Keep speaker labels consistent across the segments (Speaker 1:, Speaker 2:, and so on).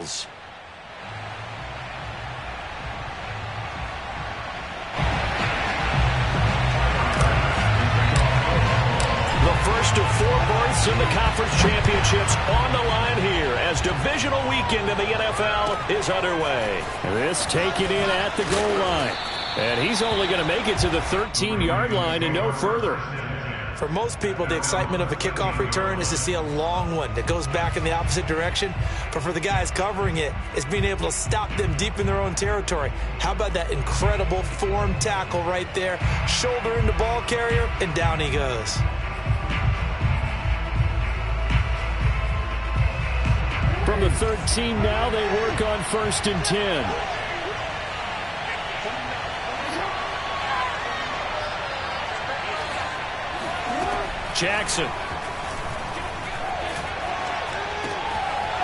Speaker 1: First of 4 berths in the conference championships on the line here as divisional weekend in the NFL is underway.
Speaker 2: This taken in at the goal line. And he's only going to make it to the 13-yard line and no further.
Speaker 3: For most people, the excitement of a kickoff return is to see a long one that goes back in the opposite direction. But for the guys covering it, it's being able to stop them deep in their own territory. How about that incredible form tackle right there? Shoulder in the ball carrier, and down he goes.
Speaker 2: From the 13 now, they work on 1st and 10. Jackson.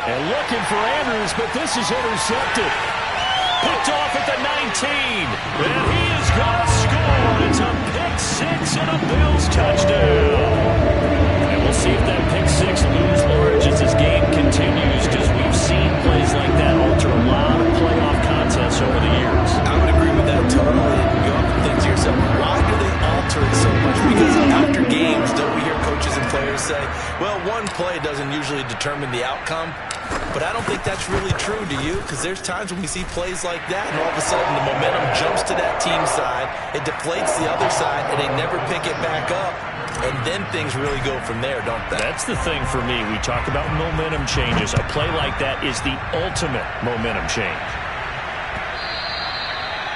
Speaker 2: And looking for Andrews, but this is intercepted. Picked off at the 19. And he is going to score. It's a pick 6 and a Bills touchdown. And we'll see if that pick 6 looms large as this game continues, because we've seen plays like that alter a lot of playoff contests over the years.
Speaker 3: I would agree with that totally. You often think to yourself, why do they alter it so much? Because after games, don't we hear coaches and players say, well, one play doesn't usually determine the outcome. But I don't think that's really true, do you? Because there's times when we see plays like that, and all of a sudden the momentum jumps to that team side, it deflates the other side, and they never pick it back up. And then things really go from there, don't they?
Speaker 2: That's the thing for me. We talk about momentum changes. A play like that is the ultimate momentum change.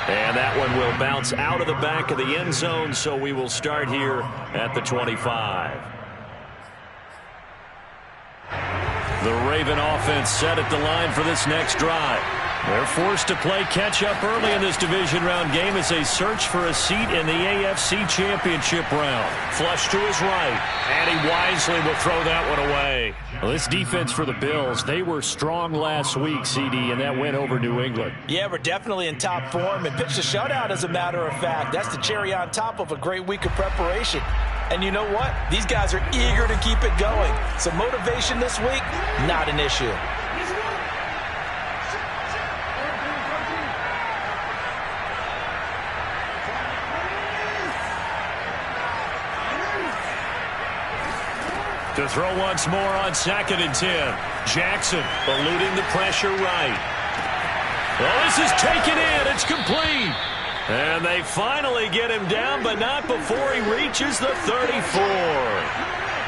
Speaker 2: And that one will bounce out of the back of the end zone, so we will start here at the 25. The Raven offense set at the line for this next drive. They're forced to play catch-up early in this division round game as they search for a seat in the AFC Championship round. Flush to his right, and he wisely will throw that one away. Well, this defense for the Bills, they were strong last week, CD, and that went over New England.
Speaker 3: Yeah, we're definitely in top form and pitched a shutout, as a matter of fact. That's the cherry on top of a great week of preparation. And you know what? These guys are eager to keep it going. So motivation this week, not an issue.
Speaker 2: To throw once more on 2nd and 10. Jackson eluding the pressure right. Well, this is taken in. It's complete. And they finally get him down, but not before he reaches the 34.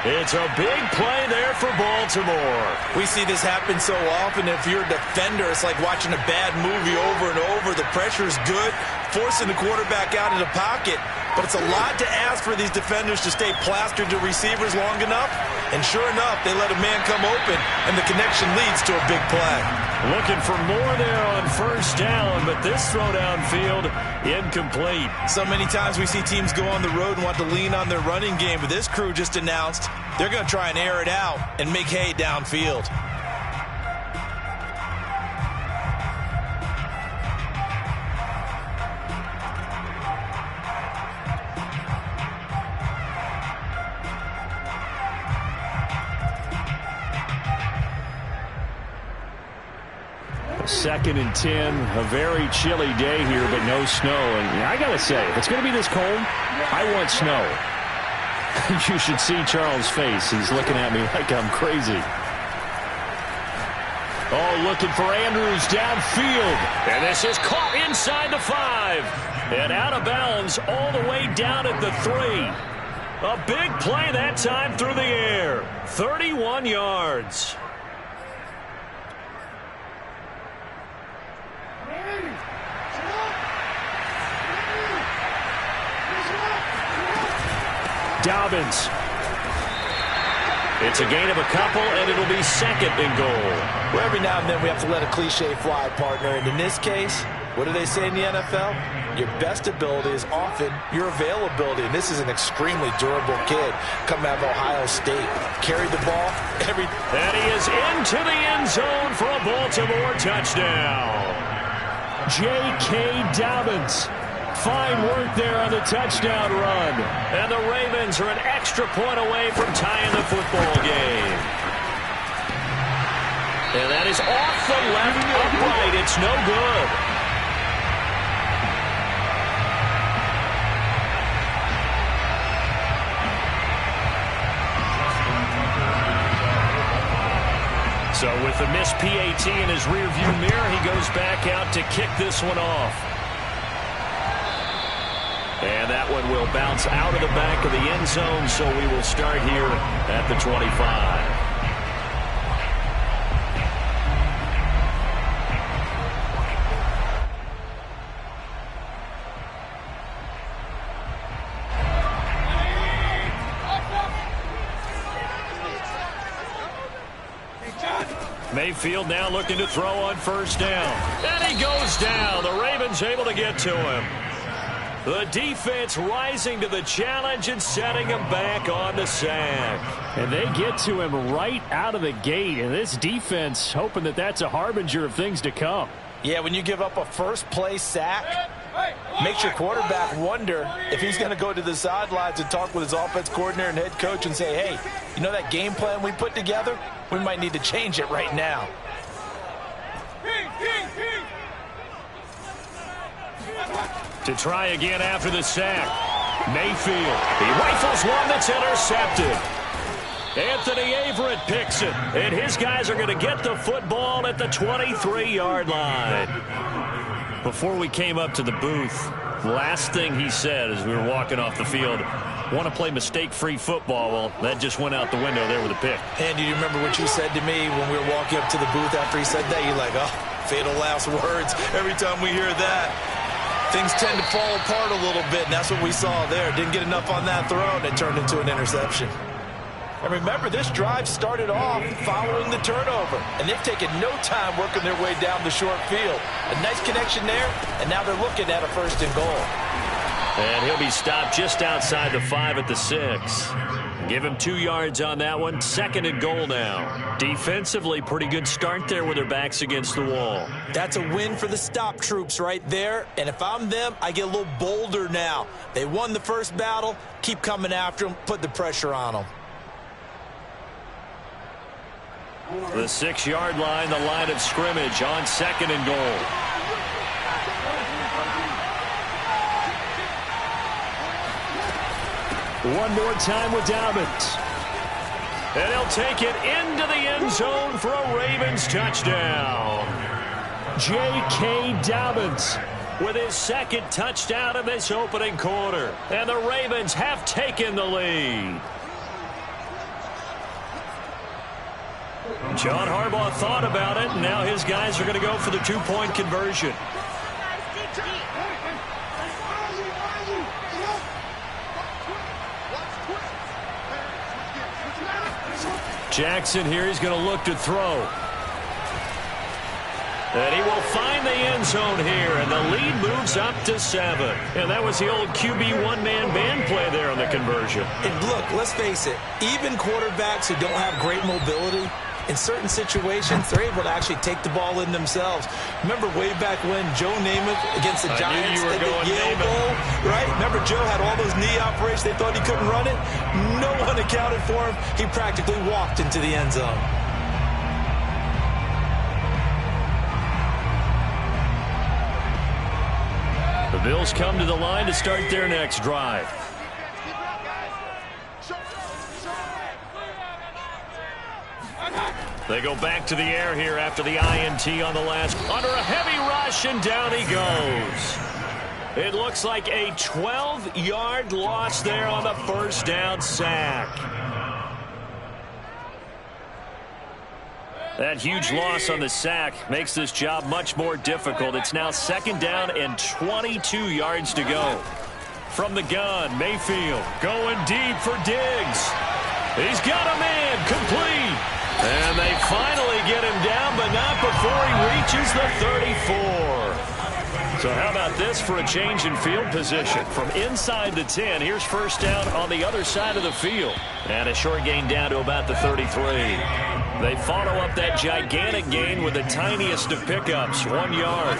Speaker 2: It's a big play there for Baltimore.
Speaker 3: We see this happen so often. If you're a defender, it's like watching a bad movie over and over. The pressure is good, forcing the quarterback out of the pocket. But it's a lot to ask for these defenders to stay plastered to receivers long enough. And sure enough, they let a man come open, and the connection leads to a big play.
Speaker 2: Looking for more there on 1st down, but this throw downfield, incomplete.
Speaker 3: So many times we see teams go on the road and want to lean on their running game, but this crew just announced they're going to try and air it out and make hay downfield.
Speaker 2: Second and 10, a very chilly day here, but no snow. And I got to say, if it's going to be this cold, I want snow. You should see Charles' face. He's looking at me like I'm crazy. Oh, looking for Andrews downfield. And this is caught inside the 5. And out of bounds all the way down at the 3. A big play that time through the air. 31 yards. Dobbins. It's a gain of a couple, and it'll be 2nd and goal.
Speaker 3: Well, every now and then we have to let a cliche fly, partner. And in this case, what do they say in the NFL? Your best ability is often your availability. And this is an extremely durable kid coming out of Ohio State. Carried the ball.
Speaker 2: And he is into the end zone for a Baltimore touchdown. J.K. Dobbins. Fine work there on the touchdown run. And the Ravens are an extra point away from tying the football game.
Speaker 1: And that is off the left upright. It's no good. So with the missed PAT in his rearview mirror, he goes back out to kick this one off. And that one will bounce out of the back of the end zone, so we will start here at the 25. Mayfield now looking to throw on first down. And he goes down. The Ravens able to get to him. The defense rising to the challenge and setting him back on the sack.
Speaker 2: And they get to him right out of the gate. And this defense hoping that that's a harbinger of things to come.
Speaker 3: Yeah, when you give up a first-play sack, makes your quarterback wonder if he's going to go to the sidelines and talk with his offense coordinator and head coach and say, hey, you know that game plan we put together? We might need to change it right now.
Speaker 1: To try again after the sack. Mayfield. He rifles one that's intercepted. Anthony Averett picks it. And his guys are going to get the football at the 23-yard line. Before we came up to the booth, last thing he said as we were walking off the field, want to play mistake-free football. Well, that just went out the window there with a pick.
Speaker 3: And do you remember what you said to me when we were walking up to the booth after he said that? You're like, oh, fatal last words. Every time we hear that, things tend to fall apart a little bit, and that's what we saw there. Didn't get enough on that throw, and it turned into an interception. And remember, this drive started off following the turnover, and they've taken no time working their way down the short field. A nice connection there, and now they're looking at a first and goal.
Speaker 1: And he'll be stopped just outside the 5 at the 6. Give him 2 yards on that one. Second and goal now. Defensively, pretty good start there with their backs against the wall.
Speaker 3: That's a win for the stop troops right there. And if I'm them, I get a little bolder now. They won the first battle. Keep coming after them. Put the pressure on them.
Speaker 1: The 6-yard line, the line of scrimmage on second and goal.
Speaker 2: One more time with Dobbins.
Speaker 1: And he'll take it into the end zone for a Ravens touchdown.
Speaker 2: J.K. Dobbins
Speaker 1: with his second touchdown in this opening quarter. And the Ravens have taken the lead. John Harbaugh thought about it, and now his guys are going to go for the 2-point conversion. Jackson here, he's going to look to throw. And he will find the end zone here, and the lead moves up to 7. And that was the old QB one-man band play there on the conversion.
Speaker 3: And look, let's face it, even quarterbacks who don't have great mobility, in certain situations, they're able to actually take the ball in themselves. Remember way back when Joe Namath against the Giants at the Yale Bowl, right? Remember Joe had all those knee operations. They thought he couldn't run it. No one accounted for him. He practically walked into the end zone.
Speaker 1: The Bills come to the line to start their next drive. They go back to the air here after the INT on the last. Under a heavy rush, and down he goes. It looks like a 12-yard loss there on the first down sack. That huge loss on the sack makes this job much more difficult. It's now second down and 22 yards to go. From the gun, Mayfield going deep for Diggs. He's got a man, complete. And they finally get him down, but not before he reaches the 34. So how about this for a change in field position? From inside the 10, here's first down on the other side of the field. And a short gain down to about the 33. They follow up that gigantic gain with the tiniest of pickups, 1 yard.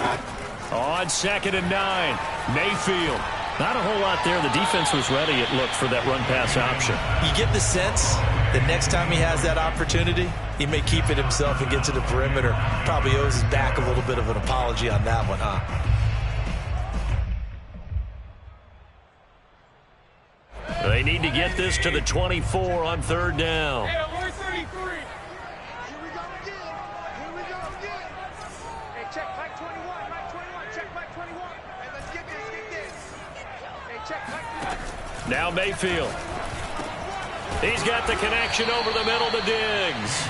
Speaker 1: On second and 9, Mayfield. Not a whole lot there. The defense was ready, it looked, for that run-pass option.
Speaker 3: You get the sense the next time he has that opportunity, he may keep it himself and get to the perimeter. Probably owes his back a little bit of an apology on that one, huh?
Speaker 1: They need to get this to the 24 on third down.
Speaker 4: Hey, alert 33. Here we go again. Here we go again. Hey, check Mike 21. Mike 21. Check Mike 21. Hey, let's get this. Get this. Hey, check Mike 21.
Speaker 1: Now Mayfield. He's got the connection over the middle to Diggs.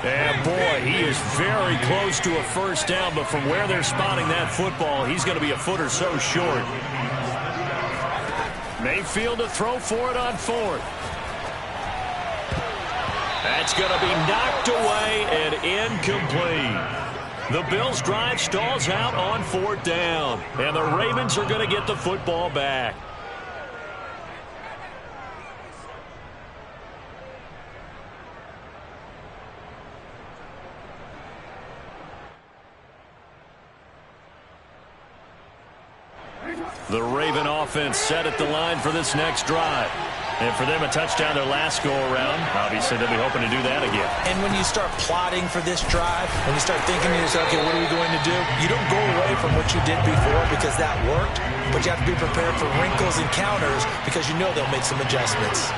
Speaker 1: And boy, he is very close to a first down, but from where they're spotting that football, he's going to be a foot or so short. Mayfield to throw for it on fourth. That's going to be knocked away and incomplete. The Bills' drive stalls out on fourth down, and the Ravens are going to get the football back. The Raven offense set at the line for this next drive. And for them, a touchdown their last go-around. Obviously, they'll be hoping to do that again.
Speaker 3: And when you start plotting for this drive, when you start thinking to yourself, okay, what are we going to do? You don't go away from what you did before because that worked, but you have to be prepared for wrinkles and counters because you know they'll make some adjustments.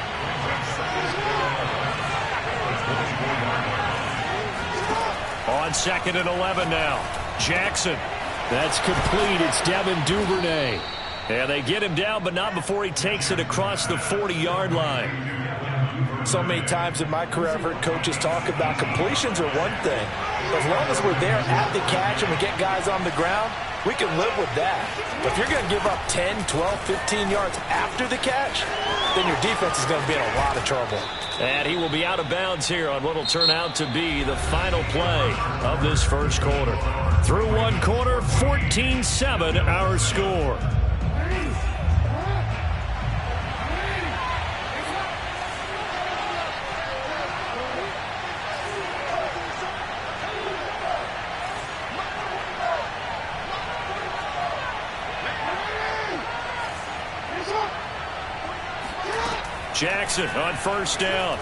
Speaker 1: On 2nd and 11 now. Jackson. That's complete. It's Devin Duvernay. And they get him down, but not before he takes it across the 40-yard line.
Speaker 3: So many times in my career, I've heard coaches talk about completions are one thing. As long as we're there at the catch and we get guys on the ground, we can live with that. But if you're going to give up 10, 12, 15 yards after the catch, then your defense is going to be in a lot of trouble.
Speaker 1: And he will be out of bounds here on what will turn out to be the final play of this first quarter. Through one quarter, 14-7 our score. Jackson on first down.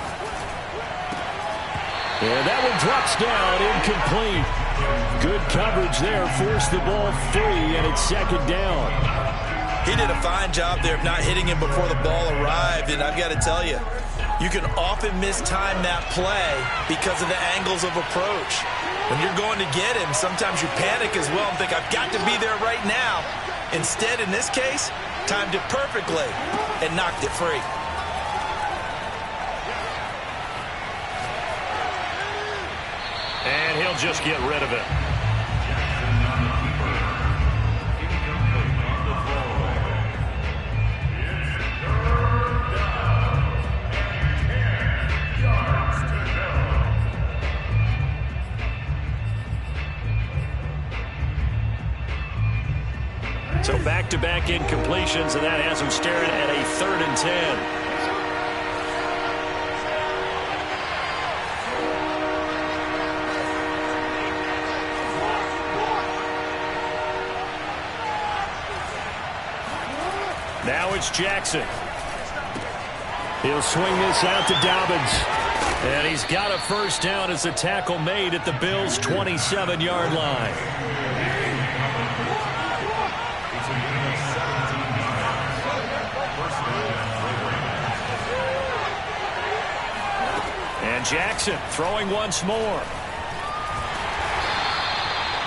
Speaker 1: And that one drops down, incomplete. Good coverage there, forced the ball free, and it's second down.
Speaker 3: He did a fine job there of not hitting him before the ball arrived, and I've got to tell you, you can often mistime that play because of the angles of approach. When you're going to get him, sometimes you panic as well and think, I've got to be there right now. Instead, in this case, timed it perfectly and knocked it free.
Speaker 1: And he'll just get rid of it. So back-to-back incompletions, and that has him staring at a 3rd and 10. Now it's Jackson. He'll swing this out to Dobbins. And he's got a first down as the tackle made at the Bills' 27-yard line. And Jackson throwing once more.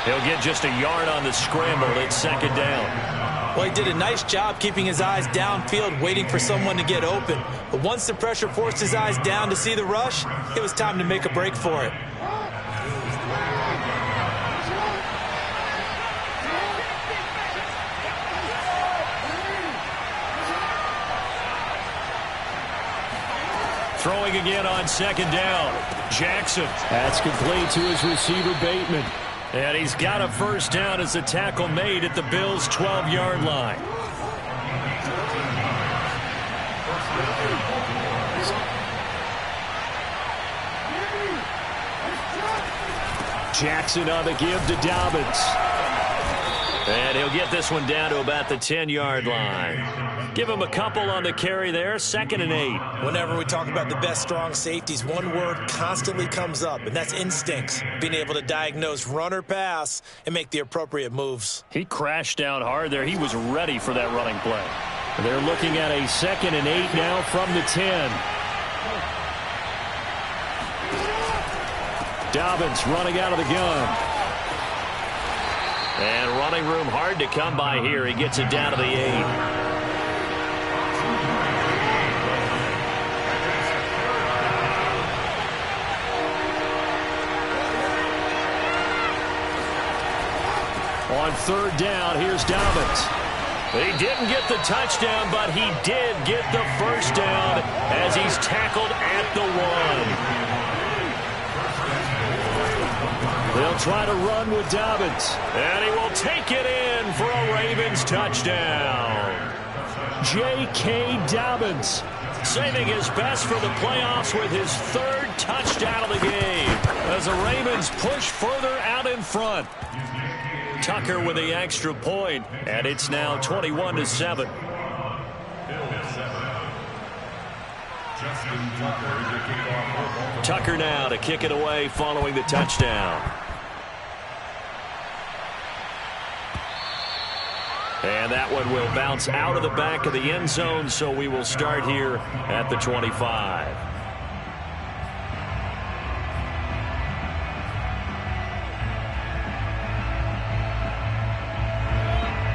Speaker 1: He'll get just a yard on the scramble at second down.
Speaker 3: Well, he did a nice job keeping his eyes downfield, waiting for someone to get open. But once the pressure forced his eyes down to see the rush, it was time to make a break for it.
Speaker 1: Throwing again on second down. Jackson. That's complete to his receiver, Bateman. And he's got a first down as the tackle made at the Bills' 12-yard line. Jackson on the give to Dobbins. And he'll get this one down to about the 10-yard line. Give him a couple on the carry there, 2nd and 8.
Speaker 3: Whenever we talk about the best strong safeties, one word constantly comes up, and that's instincts. Being able to diagnose run or pass and make the appropriate moves.
Speaker 1: He crashed down hard there. He was ready for that running play. They're looking at a 2nd and 8 now from the 10. Dobbins running out of the gun. And running room hard to come by here. He gets it down to the 8. On 3rd down, here's Dobbins. He didn't get the touchdown, but he did get the first down as he's tackled at the 1. They'll try to run with Dobbins. And he will take it in for a Ravens touchdown. J.K. Dobbins saving his best for the playoffs with his 3rd touchdown of the game as the Ravens push further out in front. Tucker with the extra point, and it's now 21-7. Tucker now to kick it away following the touchdown. And that one will bounce out of the back of the end zone, so we will start here at the 25.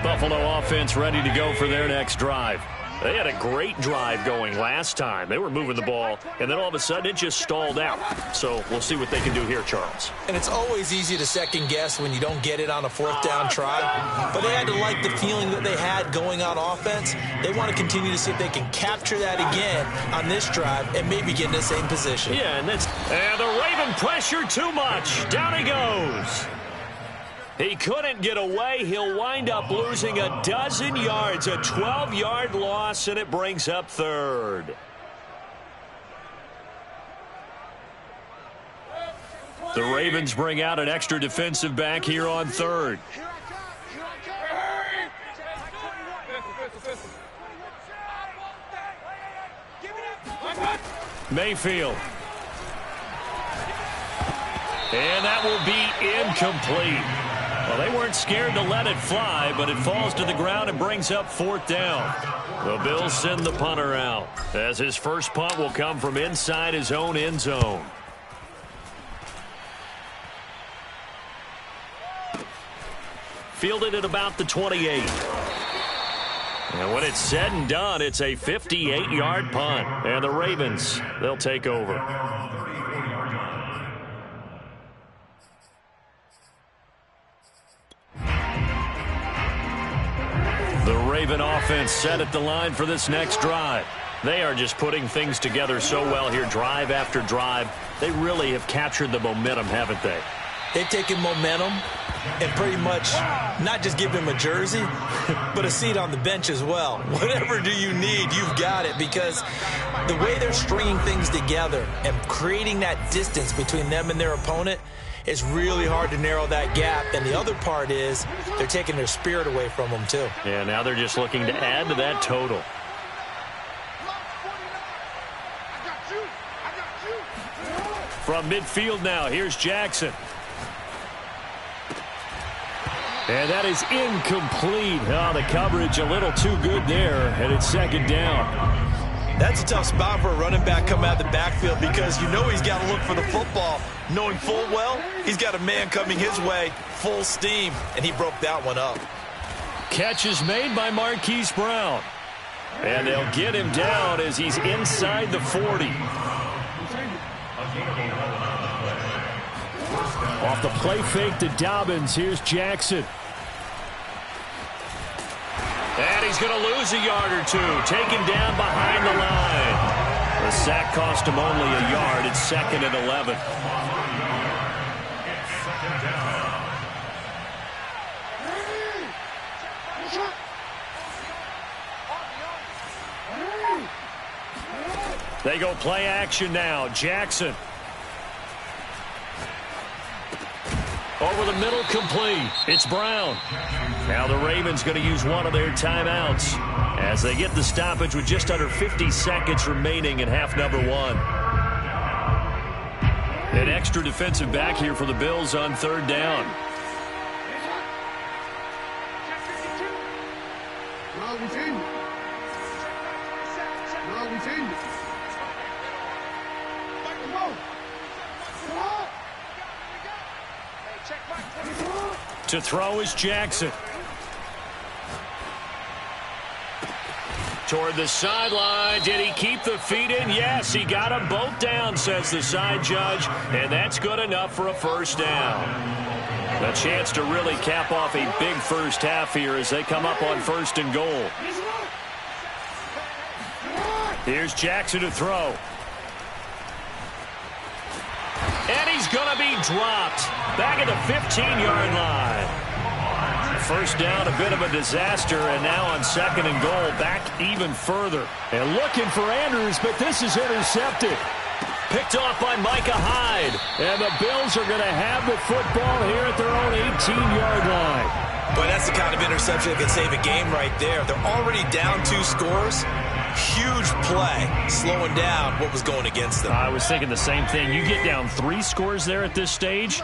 Speaker 1: Buffalo offense ready to go for their next drive. They had a great drive going last time. They were moving the ball, and then all of a sudden it just stalled out. So we'll see what they can do here, Charles.
Speaker 3: And it's always easy to second guess when you don't get it on a 4th down try. But they had to like the feeling that they had going on offense. They want to continue to see if they can capture that again on this drive and maybe get in the same position.
Speaker 1: Yeah, and the Raven pressure too much. Down he goes. He couldn't get away. He'll wind up losing a dozen yards, a 12-yard loss, and it brings up 3rd. The Ravens bring out an extra defensive back here on 3rd. Mayfield. And that will be incomplete. Well, they weren't scared to let it fly, but it falls to the ground and brings up 4th down. The Bills send the punter out, as his first punt will come from inside his own end zone. Fielded at about the 28. And when it's said and done, it's a 58-yard punt. And the Ravens, they'll take over. The Raven offense set at the line for this next drive. They are just putting things together so well here, drive after drive. They really have captured the momentum, haven't they?
Speaker 3: They've taken momentum and pretty much not just give him a jersey, but a seat on the bench as well. Whatever do you need, you've got it, because the way they're stringing things together and creating that distance between them and their opponent, it's really hard to narrow that gap. And the other part is they're taking their spirit away from them, too.
Speaker 1: Yeah, now they're just looking to add to that total. From midfield now, here's Jackson. And that is incomplete. Oh, the coverage a little too good there, and it's 2nd down.
Speaker 3: That's a tough spot for a running back coming out of the backfield, because you know he's got to look for the football, knowing full well he's got a man coming his way full steam, and he broke that one up.
Speaker 1: Catch is made by Marquise Brown. And they'll get him down as he's inside the 40. Off the play fake to Dobbins, here's Jackson. And he's going to lose a yard or two, taken down behind the line. The sack cost him only a yard. It's 2nd and 11. They go play action now. Jackson. Over over the middle, complete. It's Brown. Now the Ravens going to use one of their timeouts as they get the stoppage with just under 50 seconds remaining in half number one. An extra defensive back here for the Bills on third down. To throw is Jackson. Toward the sideline. Did he keep the feet in? Yes, he got them both down, says the side judge. And that's good enough for a first down. A chance to really cap off a big first half here as they come up on first and goal. Here's Jackson to throw. And he's going to be dropped back at the 15-yard line. First down, a bit of a disaster, and now on second and goal, back even further. And looking for Andrews, but this is intercepted. Picked off by Micah Hyde. And the Bills are going to have the football here at their own 18-yard line.
Speaker 3: But that's the kind of interception that can save a game right there. They're already down 2 scores. Huge play, slowing down what was going against them.
Speaker 1: I was thinking the same thing. You get down 3 scores there at this stage,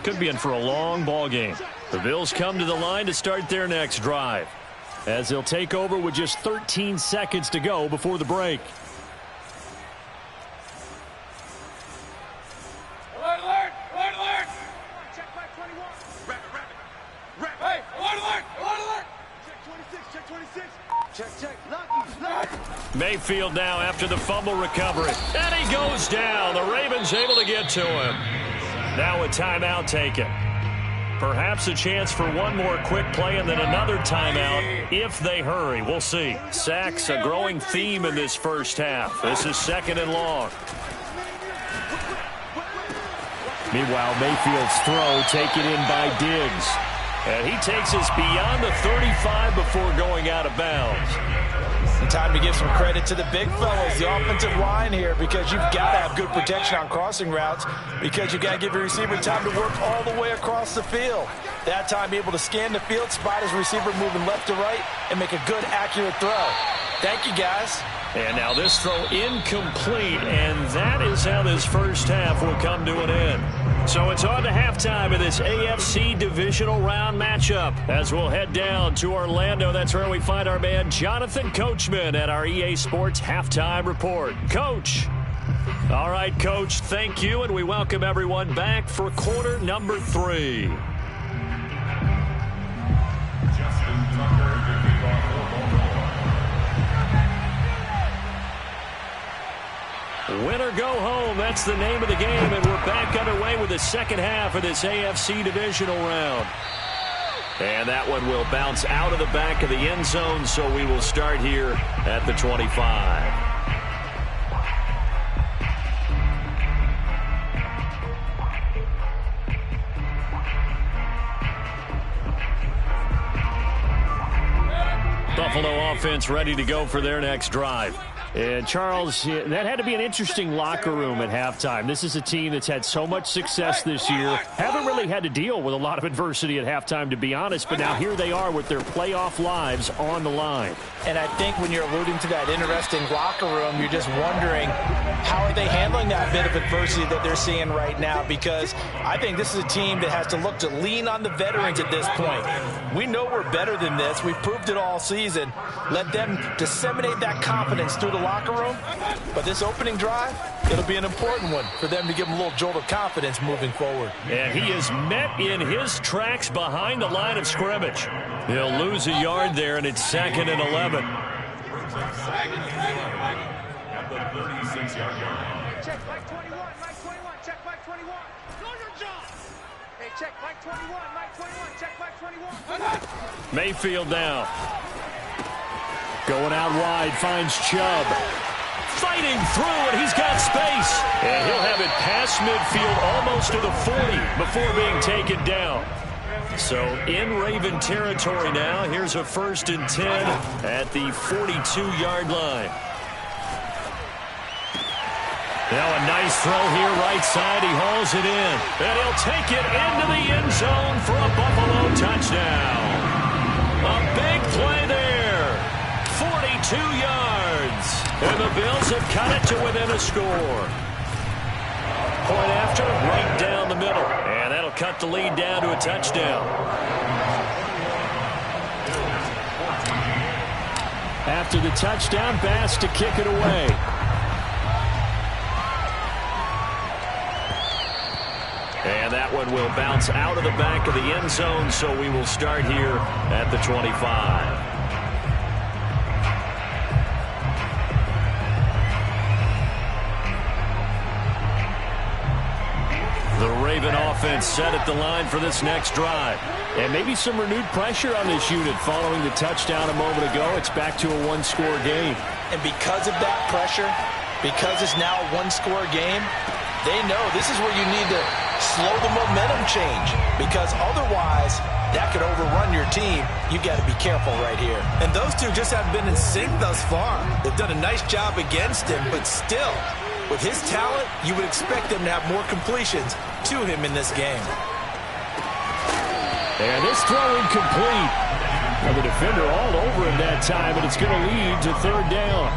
Speaker 1: could be in for a long ball game. The Bills come to the line to start their next drive as they'll take over with just 13 seconds to go before the break.
Speaker 4: Alert, alert, alert, alert. Check back 21. Rapid. Hey, alert, alert. Check 26, check 26. Check.
Speaker 1: Mayfield now after the fumble recovery. And he goes down. The Ravens able to get to him. Now a timeout taken. Perhaps a chance for one more quick play and then another timeout if they hurry. We'll see. Sacks, a growing theme in this first half. This is second and long. Meanwhile, Mayfield's throw taken in by Diggs. And he takes us beyond the 35 before going out of bounds.
Speaker 3: And time to give some credit to the big fellas, the offensive line here, because you've got to have good protection on crossing routes, because you've got to give your receiver time to work all the way across the field. That time, be able to scan the field, spot his receiver moving left to right, and make a good, accurate throw. Thank you, guys.
Speaker 1: And now this throw incomplete, and that is how this first half will come to an end. So it's on to halftime of this AFC divisional round matchup as we'll head down to Orlando. That's where we find our man Jonathan Coachman at our EA Sports Halftime Report. Coach. All right, Coach, thank you, and we welcome everyone back for quarter number 3. Win or go home, that's the name of the game, and we're back underway with the second half of this AFC divisional round. And that one will bounce out of the back of the end zone, so we will start here at the 25. Buffalo offense ready to go for their next drive. And, Charles, that had to be an interesting locker room at halftime. This is a team that's had so much success this year. Haven't really had to deal with a lot of adversity at halftime, to be honest. But now here they are with their playoff lives on the line.
Speaker 3: And I think when you're alluding to that interesting locker room, you're just wondering how are they handling that bit of adversity that they're seeing right now, because I think this is a team that has to look to lean on the veterans at this point. We know we're better than this. We've proved it all season. Let them disseminate that confidence through the locker room. But this opening drive, it'll be an important one for them to give them a little jolt of confidence moving forward.
Speaker 1: And he is met in his tracks behind the line of scrimmage. He'll lose a yard there, and it's 2nd and 11.
Speaker 4: Check Mike 21, Mike 21, check Mike 21. Know your job. Hey, check Mike 21, Mike 21, check Mike 21.
Speaker 1: Mayfield now. Going out wide, finds Chubb. Fighting through, and he's got space. And he'll have it past midfield almost to the 40 before being taken down. So in Raven territory now. Here's a 1st and 10 at the 42-yard line.
Speaker 2: Now a nice throw here right side. He hauls it in. And he'll take it into the end zone for a Buffalo touchdown. A big play there. 42 yards. And the Bills have cut it to within a score. Point after, right down the middle. And that'll cut the lead down to a touchdown. After the touchdown, Bass to kick it away. And that one will bounce out of the back of the end zone, so we will start here at the 25. The Raven offense set at the line for this next drive. And maybe some renewed pressure on this unit following the touchdown a moment ago. It's back to a one-score game.
Speaker 3: And because of that pressure, because it's now a one-score game, they know this is where you need to slow the momentum change, because otherwise that could overrun your team. You got to be careful right here. And those two just haven't been in sync thus far. They've done a nice job against him, but still, with his talent, you would expect them to have more completions to him in this game.
Speaker 2: And this throw incomplete. Well, the defender all over him that time, but it's going to lead to third down.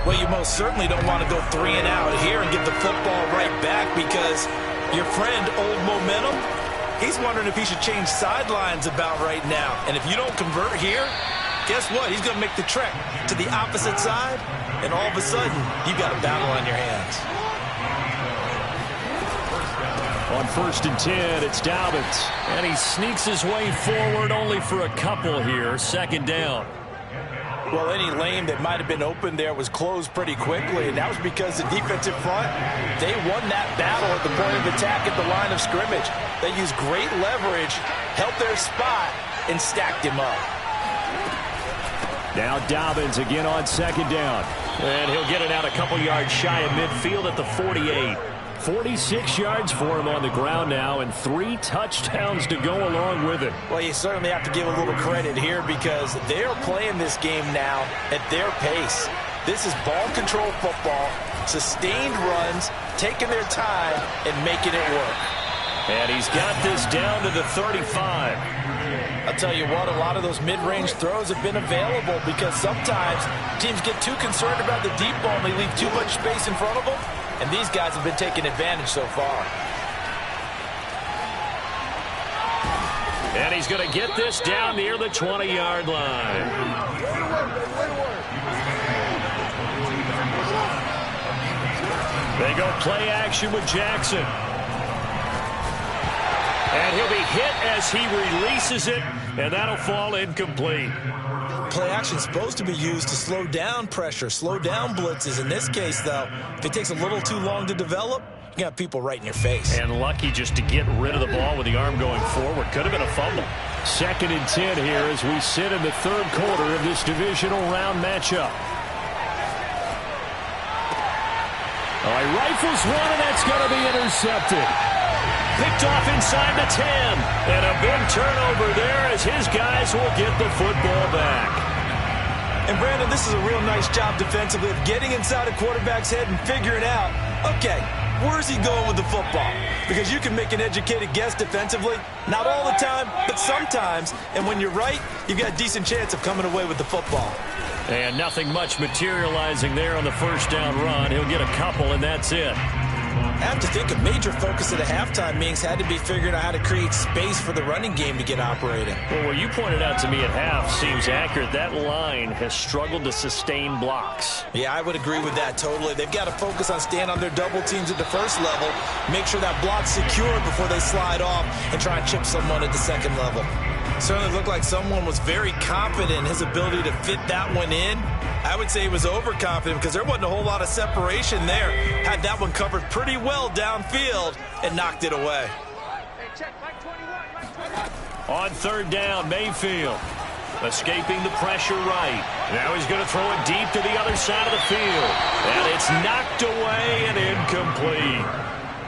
Speaker 3: Well, you most certainly don't want to go 3 and out here and get the football right back, because your friend, Old Momentum, he's wondering if he should change sidelines about right now. And if you don't convert here, guess what? He's going to make the trek to the opposite side, and all of a sudden, you've got a battle on your hands.
Speaker 2: On 1st and 10, it's Dobbins.
Speaker 1: And he sneaks his way forward only for a couple here. 2nd down.
Speaker 3: Well, any lane that might have been open there was closed pretty quickly, and that was because the defensive front, they won that battle at the point of attack at the line of scrimmage. They used great leverage, held their spot, and stacked him up.
Speaker 2: Now Dobbins again on 2nd down.
Speaker 1: And he'll get it out a couple yards shy of midfield at the 48.
Speaker 2: 46 yards for him on the ground now, and 3 touchdowns to go along with it.
Speaker 3: Well, you certainly have to give a little credit here, because they're playing this game now at their pace. This is ball control football, sustained runs, taking their time, and making it work.
Speaker 1: And he's got this down to the 35.
Speaker 3: I'll tell you what, a lot of those mid-range throws have been available, because sometimes teams get too concerned about the deep ball and they leave too much space in front of them. And these guys have been taking advantage so far.
Speaker 1: And he's going to get this down near the 20-yard line. They go play action with Jackson. And he'll be hit as he releases it, and that'll fall incomplete.
Speaker 3: Play action is supposed to be used to slow down pressure, slow down blitzes. In this case, though, if it takes a little too long to develop, you got people right in your face.
Speaker 1: And lucky just to get rid of the ball with the arm going forward. Could have been a fumble.
Speaker 2: 2nd and 10 here as we sit in the 3rd quarter of this divisional round matchup. All right, rifles one, and that's going to be intercepted.
Speaker 1: Picked off inside the 10. And a big turnover there as his guys will get the football back.
Speaker 3: And, Brandon, this is a real nice job defensively of getting inside a quarterback's head and figuring out, okay, where's he going with the football? Because you can make an educated guess defensively. Not all the time, but sometimes. And when you're right, you've got a decent chance of coming away with the football.
Speaker 1: And nothing much materializing there on the 1st down run. He'll get a couple, and that's it.
Speaker 3: I have to think a major focus at a halftime meetings had to be figuring out how to create space for the running game to get operating.
Speaker 1: Well, where you pointed out to me at half seems accurate. That line has struggled to sustain blocks.
Speaker 3: Yeah, I would agree with that totally. They've got to focus on staying on their double teams at the 1st level, make sure that block's secure before they slide off and try and chip someone at the 2nd level. Certainly looked like someone was very confident in his ability to fit that one in. I would say he was overconfident, because there wasn't a whole lot of separation there. Had that one covered pretty well downfield and knocked it away.
Speaker 1: On 3rd down, Mayfield escaping the pressure right. Now he's going to throw it deep to the other side of the field. And it's knocked away and incomplete.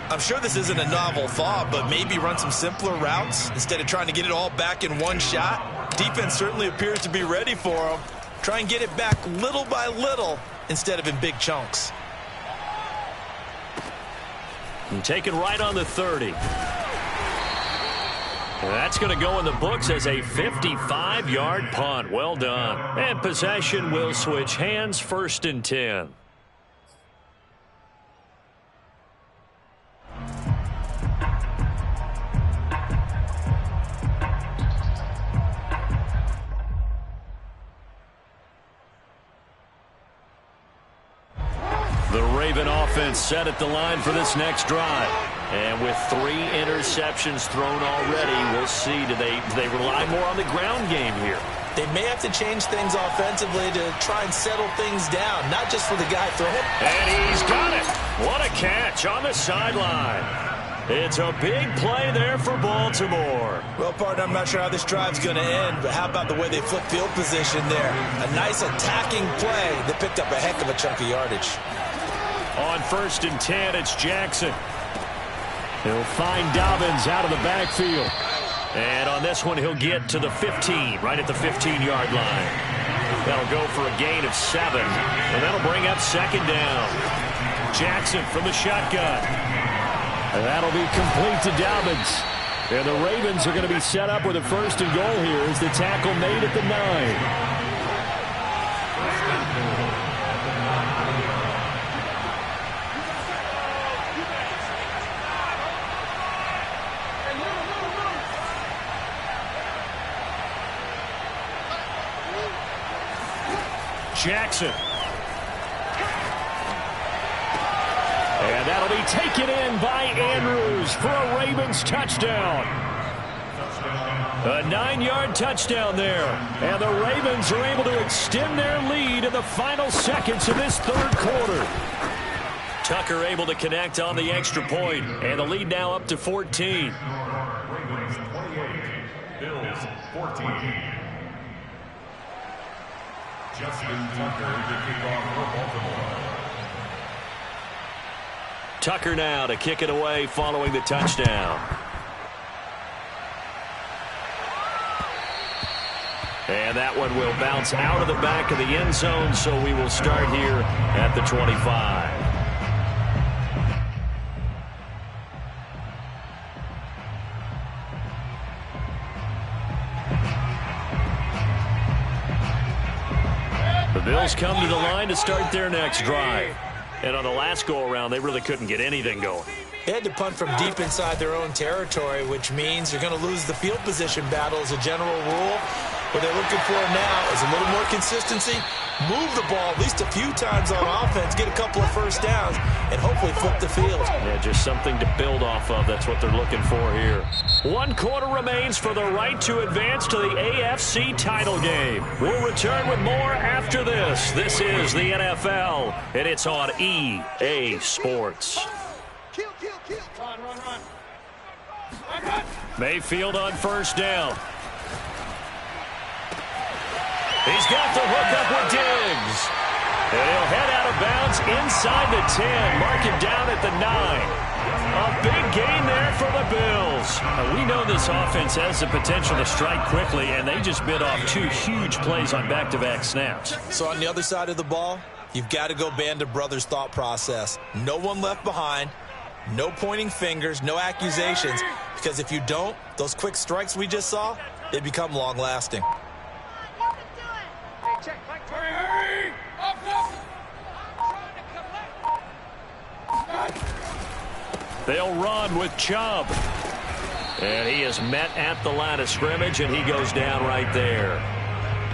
Speaker 3: I'm sure this isn't a novel thought, but maybe run some simpler routes instead of trying to get it all back in one shot. Defense certainly appears to be ready for him. Try and get it back little by little instead of in big chunks.
Speaker 1: And taken right on the 30. That's going to go in the books as a 55-yard punt. Well done. And possession will switch hands, 1st and 10. The Raven offense set at the line for this next drive. And with 3 interceptions thrown already, we'll see. Do they rely more on the ground game here?
Speaker 3: They may have to change things offensively to try and settle things down, not just for the guy throwing.
Speaker 1: And he's got it. What a catch on the sideline. It's a big play there for Baltimore.
Speaker 3: Well, partner, I'm not sure how this drive's going to end, but how about the way they flip field position there? A nice attacking play that picked up a heck of a chunk of yardage.
Speaker 1: On 1st and 10, it's Jackson. He'll find Dobbins out of the backfield. And on this one, he'll get to the 15, right at the 15-yard line. That'll go for a gain of 7, and that'll bring up 2nd down. Jackson from the shotgun. And that'll be complete to Dobbins. And the Ravens are going to be set up with a 1st and goal here as the tackle made at the 9. Jackson. And that'll be taken in by Andrews for a Ravens touchdown. A 9-yard touchdown there. And the Ravens are able to extend their lead in the final seconds of this 3rd quarter. Tucker able to connect on the extra point, and the lead now up to 14.
Speaker 5: Ravens 28, Bills 14. Justin Tucker to kick off for Baltimore.
Speaker 1: Tucker now to kick it away following the touchdown. And that one will bounce out of the back of the end zone, so we will start here at the 25. The Bills come to the line to start their next drive. And on the last go-around, they really couldn't get anything going.
Speaker 3: They had to punt from deep inside their own territory, which means you're going to lose the field position battle as a general rule. What they're looking for now is a little more consistency, move the ball at least a few times on offense, get a couple of 1st downs, and hopefully flip the field.
Speaker 1: Yeah, just something to build off of. That's what they're looking for here. 1 quarter remains for the right to advance to the AFC title game. We'll return with more after this. This is the NFL, and it's on EA Sports.
Speaker 4: Run.
Speaker 1: Mayfield on 1st down. He's got the hook up with Diggs. And he'll head out of bounds inside the 10. Mark it down at the 9. A big gain there for the Bills. We know this offense has the potential to strike quickly, and they just bit off 2 huge plays on back-to-back snaps.
Speaker 3: So on the other side of the ball, you've got to go Band of Brothers thought process. No one left behind. No pointing fingers, no accusations. Because if you don't, those quick strikes we just saw, they become long-lasting.
Speaker 4: Hurry! Up!
Speaker 1: They'll run with Chubb. And he is met at the line of scrimmage, and he goes down right there.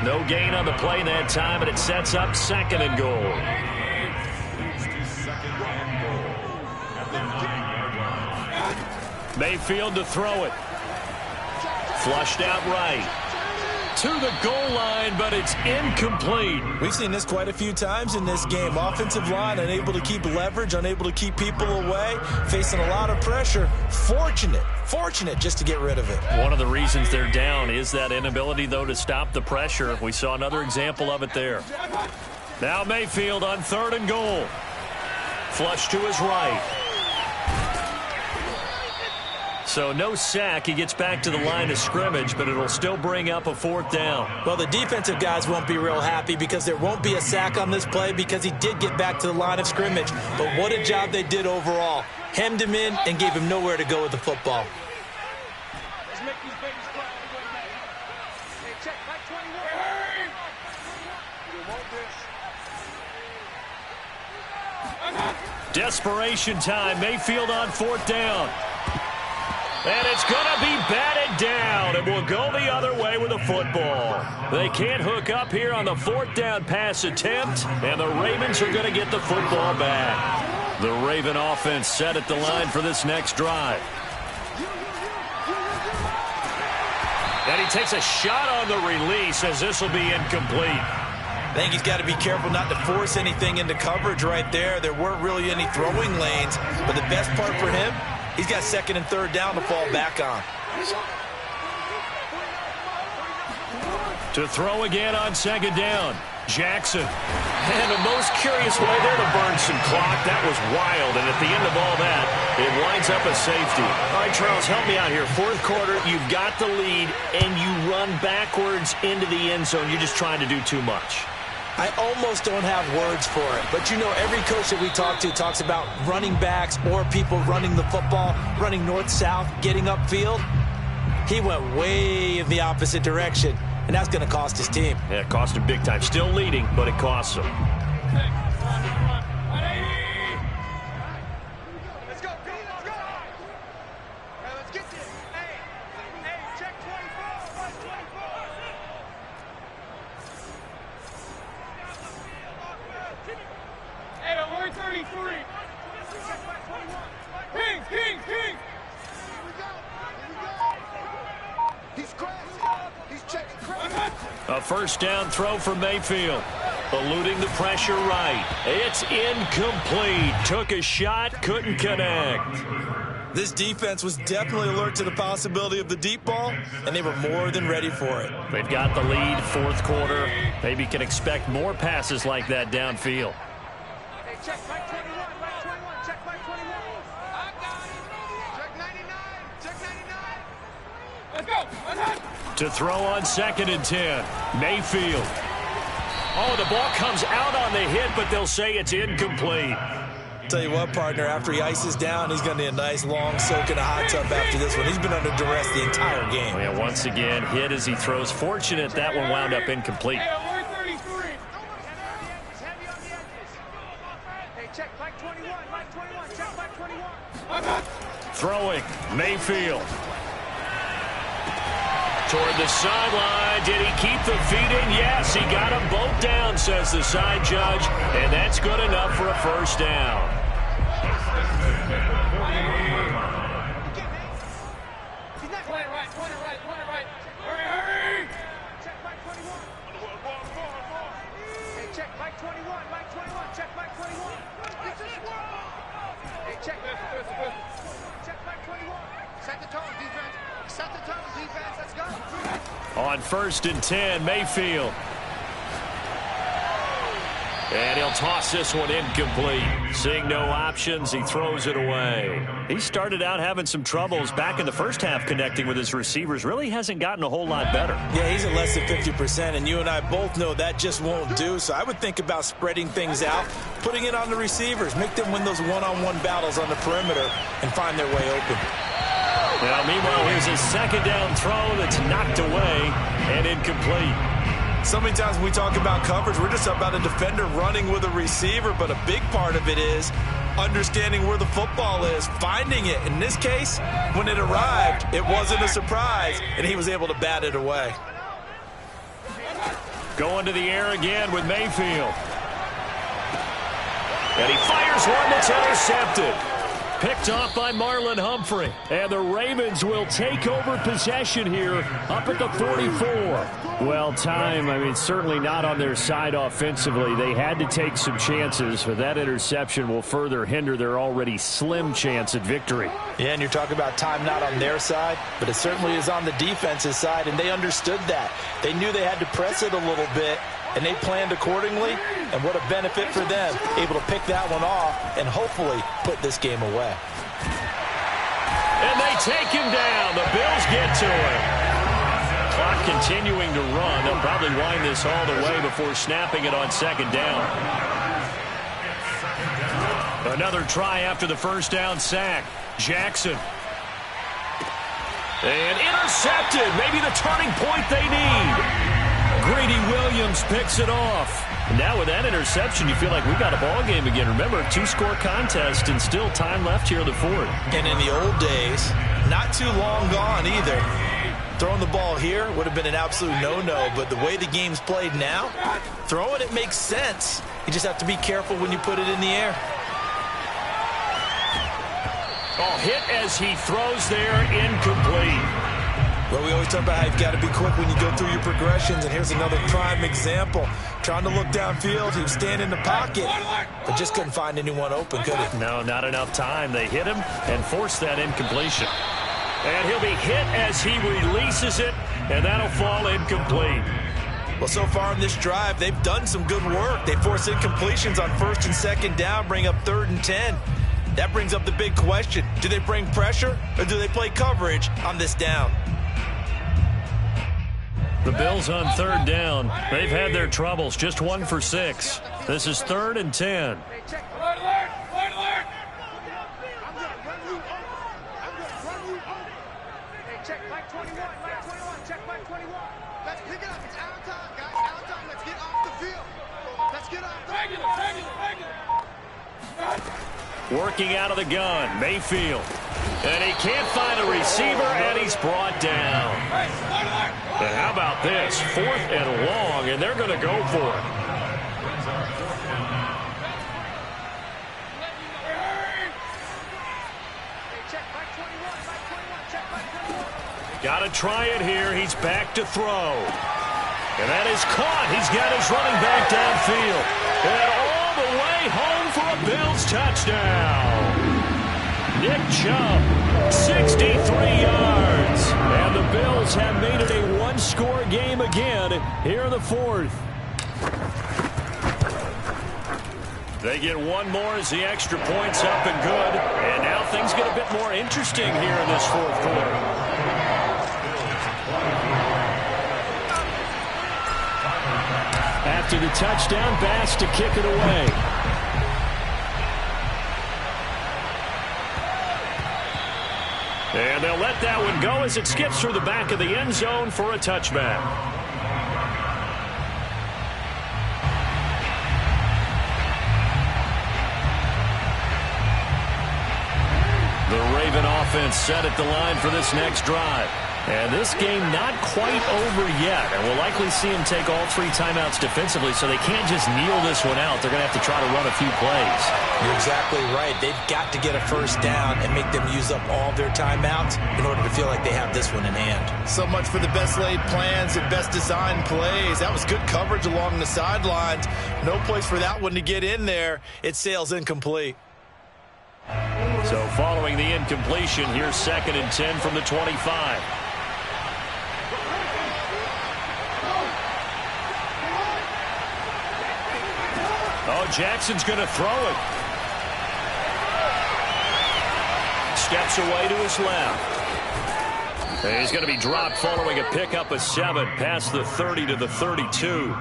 Speaker 1: No gain on the play that time, and it sets up 2nd and goal. Mayfield to throw it. Flushed out right. To the goal line, but it's incomplete.
Speaker 3: We've seen this quite a few times in this game. Offensive line unable to keep leverage, unable to keep people away, facing a lot of pressure. Fortunate just to get rid of it.
Speaker 1: One of the reasons they're down is that inability, though, to stop the pressure. We saw another example of it there. Now Mayfield on 3rd and goal. Flush to his right. So no sack. He gets back to the line of scrimmage, but it'll still bring up a 4th down.
Speaker 3: Well, the defensive guys won't be real happy because there won't be a sack on this play because he did get back to the line of scrimmage. But what a job they did overall. hemmed him in, and gave him nowhere to go with the football.
Speaker 4: Let's make these babies cry. Hey, check, Mike 21. You want this?
Speaker 1: Desperation time. Mayfield on 4th down. And it's going to be batted down. It will go the other way with the football. They can't hook up here on the 4th down pass attempt, and the Ravens are going to get the football back. The Raven offense set at the line for this next drive. And he takes a shot on the release as this will be incomplete.
Speaker 3: I think he's got to be careful not to force anything into coverage right there. There weren't really any throwing lanes, but the best part for him, he's got 2nd and 3rd down to fall back on.
Speaker 1: To throw again on 2nd down, Jackson. And the most curious way there to burn some clock. That was wild, and at the end of all that, it winds up a safety. All right, Charles, help me out here. 4th quarter, you've got the lead, and you run backwards into the end zone. You're just trying to do too much.
Speaker 3: I almost don't have words for it, but you know every coach that we talk to talks about running backs or people running the football, running north-south, getting upfield. He went way in the opposite direction, and that's going to cost his team.
Speaker 1: Yeah, it cost him big time. Still leading, but it costs him.
Speaker 4: Let's go, Pete, let's go. Hey, let's get this. Hey, check 24, 24. Hey, we're 33. King. Here we go. He's crashed. He's checking crash.
Speaker 1: A 1st down throw for Mayfield. Eluding the pressure right. It's incomplete. Took a shot, couldn't connect.
Speaker 3: This defense was definitely alert to the possibility of the deep ball, and they were more than ready for it.
Speaker 1: They've got the lead, 4th quarter. Maybe can expect more passes like that downfield.
Speaker 4: Hey, check Mike 21, Mike 21, check Mike 21. I got it. Check 99, check 99. Let's go.
Speaker 1: To throw on 2nd and 10, Mayfield. Oh, the ball comes out on the hit, but they'll say it's incomplete.
Speaker 3: Tell you what, partner, after he ices down, he's going to need a nice long soak in a hot tub after this one. He's been under duress the entire game.
Speaker 1: Yeah, once again, hit as he throws. Fortunate that one wound up incomplete.
Speaker 4: Hey, we're 33. Heavy on the edges. Hey, check Mike 21, Mike 21, check Mike 21.
Speaker 1: Throwing, Mayfield. Toward the sideline. Did he keep the feet in? Yes, he got them both down, says the side judge. And that's good enough for a 1st down.
Speaker 4: Hurry. Check Mike 21. Hey, check Mike 21, Mike 21, check Mike 21. Hey, check Mike 21. Set the tone, defense. Set the tone, defense. Let's go.
Speaker 1: On 1st and 10, Mayfield. And he'll toss this one incomplete. Seeing no options, he throws it away. He started out having some troubles back in the first half connecting with his receivers. Really hasn't gotten a whole lot better.
Speaker 3: Yeah, he's at less than 50%, and you and I both know that just won't do. So I would think about spreading things out, putting it on the receivers, make them win those one-on-one battles on the perimeter, and find their way open.
Speaker 1: Now, meanwhile, here's a 2nd down throw that's knocked away and incomplete.
Speaker 3: So many times when we talk about coverage, we're just about a defender running with a receiver, but a big part of it is understanding where the football is, finding it. In this case, when it arrived, it wasn't a surprise, and he was able to bat it away.
Speaker 1: Going to the air again with Mayfield. And he fires one that's intercepted. Picked off by Marlon Humphrey. And the Ravens will take over possession here up at the 44.
Speaker 2: Well, time, certainly not on their side offensively. They had to take some chances, but that interception will further hinder their already slim chance at victory.
Speaker 3: Yeah, and you're talking about time not on their side, but it certainly is on the defense's side, and they understood that. They knew they had to press it a little bit, and they planned accordingly, and what a benefit for them, able to pick that one off and hopefully put this game away.
Speaker 1: And they take him down. The Bills get to him. Clock continuing to run. They'll probably wind this all the way before snapping it on 2nd down. Another try after the first down sack. Jackson. And intercepted. Maybe the turning point they need. Greedy Williams picks it off. Now with that interception, you feel like we got a ball game again. Remember, 2-score contest and still time left here in the fourth.
Speaker 3: And in the old days, not too long gone either. Throwing the ball here would have been an absolute no-no, but the way the game's played now, throwing it makes sense. You just have to be careful when you put it in the air.
Speaker 1: Oh, hit as he throws there, incomplete.
Speaker 3: Well, we always talk about how you've got to be quick when you go through your progressions, and here's another prime example. Trying to look downfield, he was standing in the pocket, but just couldn't find anyone open, could he?
Speaker 1: No, not enough time. They hit him and forced that incompletion. And he'll be hit as he releases it, and that'll fall incomplete.
Speaker 3: Well, so far in this drive, they've done some good work. They force incompletions on 1st and 2nd down, bring up 3rd and 10. That brings up the big question. Do they bring pressure, or do they play coverage on this down?
Speaker 1: The Bills on 3rd down. They've had their troubles, just 1 for 6. This is 3rd and 10.
Speaker 4: Hey, check. Alert, alert, alert, alert. I'm going to run you over. I'm going to run you over. Hey, check, Mike 21, Mike 21, check Mike 21. Let's pick it up. It's our time, guys. Our time. Let's get off the field. Let's get off the field. Regular.
Speaker 1: Working out of the gun, Mayfield. And he can't find a receiver, and he's brought down. And how about this? 4th and long, and they're going to go for it. Got to try it here. He's back to throw. And that is caught. He's got his running back downfield. And all the way home for a Bills touchdown. Nick Chubb, 63 yards. And the Bills have made it a one-score game again here in the fourth. They get one more as the extra point's up and good. And now things get a bit more interesting here in this fourth quarter. After the touchdown, Bass to kick it away. And they'll let that one go as it skips through the back of the end zone for a touchback. The Raven offense set at the line for this next drive. And this game not quite over yet. And we'll likely see them take all 3 timeouts defensively, so they can't just kneel this one out. They're going to have to try to run a few plays.
Speaker 3: You're exactly right. They've got to get a first down and make them use up all their timeouts in order to feel like they have this one in hand.
Speaker 6: So much for the best laid plans and best designed plays. That was good coverage along the sidelines. No place for that one to get in there. It sails incomplete.
Speaker 1: So following the incompletion, here's 2nd and 10 from the 25. Oh, Jackson's going to throw it. Steps away to his left. And he's going to be dropped following a pickup of 7 past the 30 to the 32.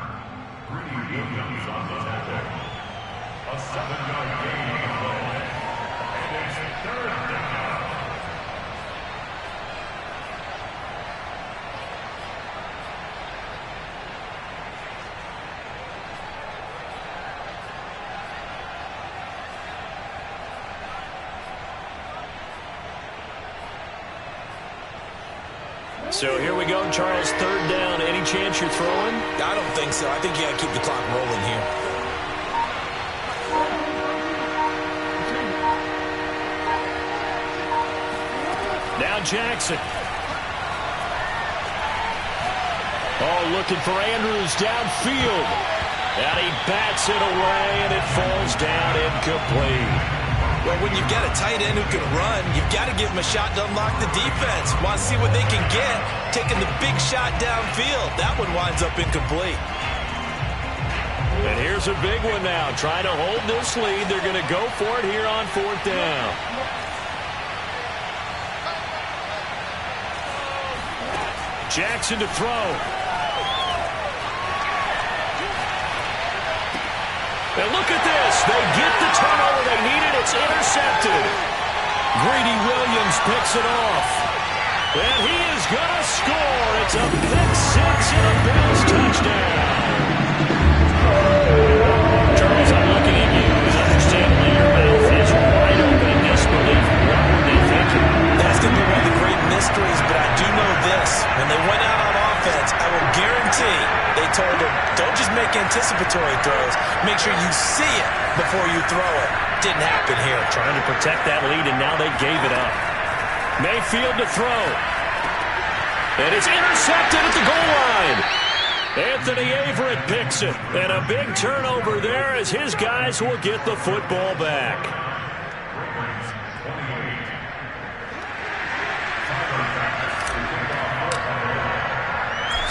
Speaker 1: So here we go, Charles, 3rd down. Any chance you're throwing?
Speaker 3: I don't think so. I think you got to keep the clock rolling here.
Speaker 1: Now Jackson. Oh, looking for Andrews downfield. And he bats it away, and it falls down incomplete.
Speaker 3: Well, when you've got a tight end who can run, you've got to give him a shot to unlock the defense. Want to see what they can get, taking the big shot downfield. That one winds up incomplete.
Speaker 1: And here's a big one now. Trying to hold this lead. They're going to go for it here on 4th down. Jackson to throw.
Speaker 2: And look at this. They get the turnover they needed. It's intercepted. Greedy Williams picks it off. And he is going to score. It's a pick six and a Bills touchdown. Charles, I'm looking at you because understandably your mouth is wide open in disbelief. What were they thinking?
Speaker 3: That's going to be one of the great mysteries, but I do know this. When they went out on offense, I will guarantee they told him, don't just make anticipatory throws. Make sure you see it before you throw it. Didn't happen here.
Speaker 1: Trying to protect that lead, and now they gave it up. Mayfield to throw. And it's intercepted at the goal line. Anthony Averett picks it. And a big turnover there as his guys will get the football back.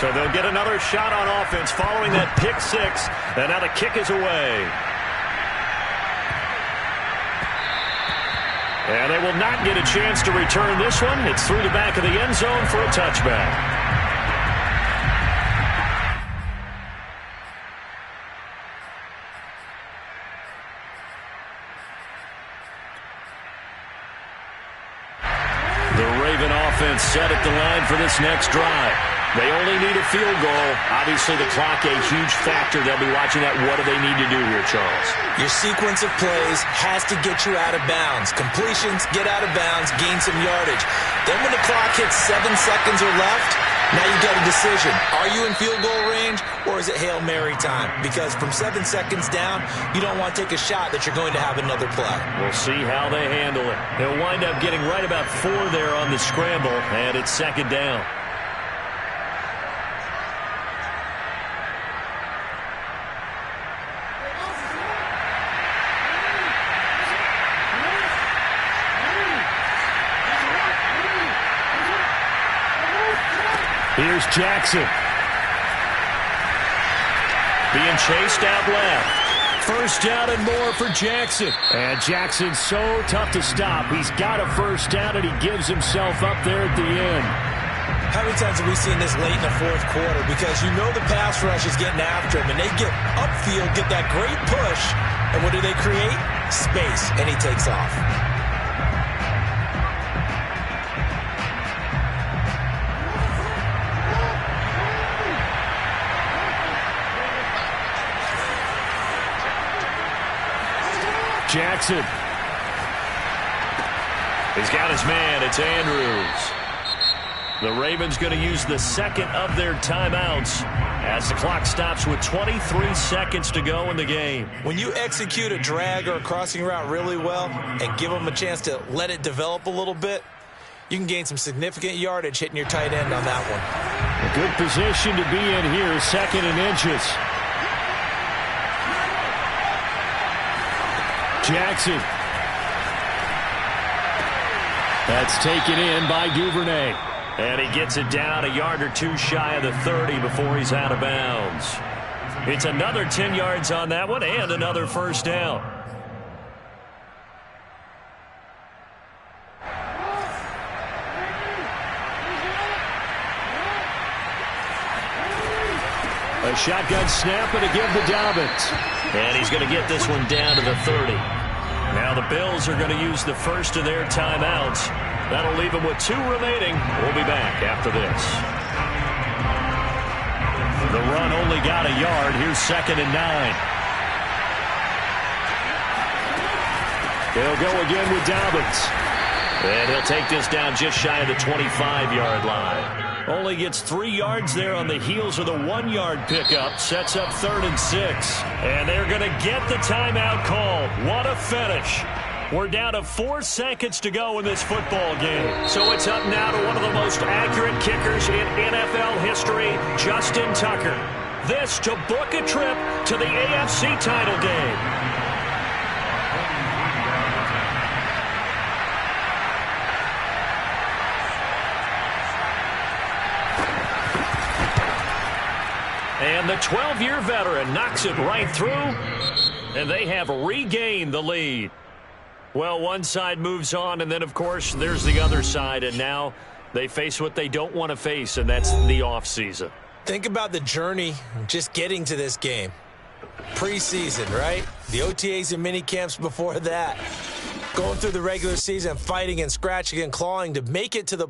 Speaker 1: So they'll get another shot on offense following that pick six. And now the kick is away. And they will not get a chance to return this one. It's through the back of the end zone for a touchback. The Raven offense set at the line for this next drive. They only need a field goal. Obviously, the clock a huge factor. They'll be watching that. What do they need to do here, Charles?
Speaker 3: Your sequence of plays has to get you out of bounds. Completions, get out of bounds, gain some yardage. Then when the clock hits 7 seconds or left, now you got a decision. Are you in field goal range, or is it Hail Mary time? Because from 7 seconds down, you don't want to take a shot that you're going to have another play.
Speaker 1: We'll see how they handle it. They'll wind up getting right about 4 there on the scramble, and it's second down. Here's Jackson. Being chased out left. First down and more for Jackson. And Jackson's so tough to stop. He's got a first down, and he gives himself up there at the end.
Speaker 3: How many times have we seen this late in the fourth quarter? Because you know the pass rush is getting after him, and they get upfield, get that great push, and what do they create? Space, and he takes off.
Speaker 1: Jackson. He's got his man. It's Andrews. The Ravens going to use the second of their timeouts as the clock stops with 23 seconds to go in the game.
Speaker 3: When you execute a drag or a crossing route really well and give them a chance to let it develop a little bit, you can gain some significant yardage hitting your tight end on that one.
Speaker 1: A good position to be in here, second and inches. Jackson. That's taken in by Duvernay. And he gets it down a yard or two shy of the 30 before he's out of bounds. It's another 10 yards on that one and another first down. A shotgun snap and a give to Dobbins. And he's going to get this one down to the 30. Now the Bills are going to use the first of their timeouts. That'll leave them with 2 remaining. We'll be back after this. The run only got a yard. Here's second and 9. They'll go again with Dobbins. And he'll take this down just shy of the 25-yard line. Only gets 3 yards there on the heels of the 1-yard pickup. Sets up 3rd and 6. And they're going to get the timeout called. What a finish. We're down to 4 seconds to go in this football game. So it's up now to one of the most accurate kickers in NFL history, Justin Tucker. This to book a trip to the AFC title game. And the 12-year veteran knocks it right through, and they have regained the lead. Well, one side moves on, and then, of course, there's the other side, and now they face what they don't want to face, and that's the offseason.
Speaker 3: Think about the journey just getting to this game.
Speaker 6: Preseason, right? The OTAs and mini camps before that. Going through the regular season, fighting and scratching and clawing to make it to the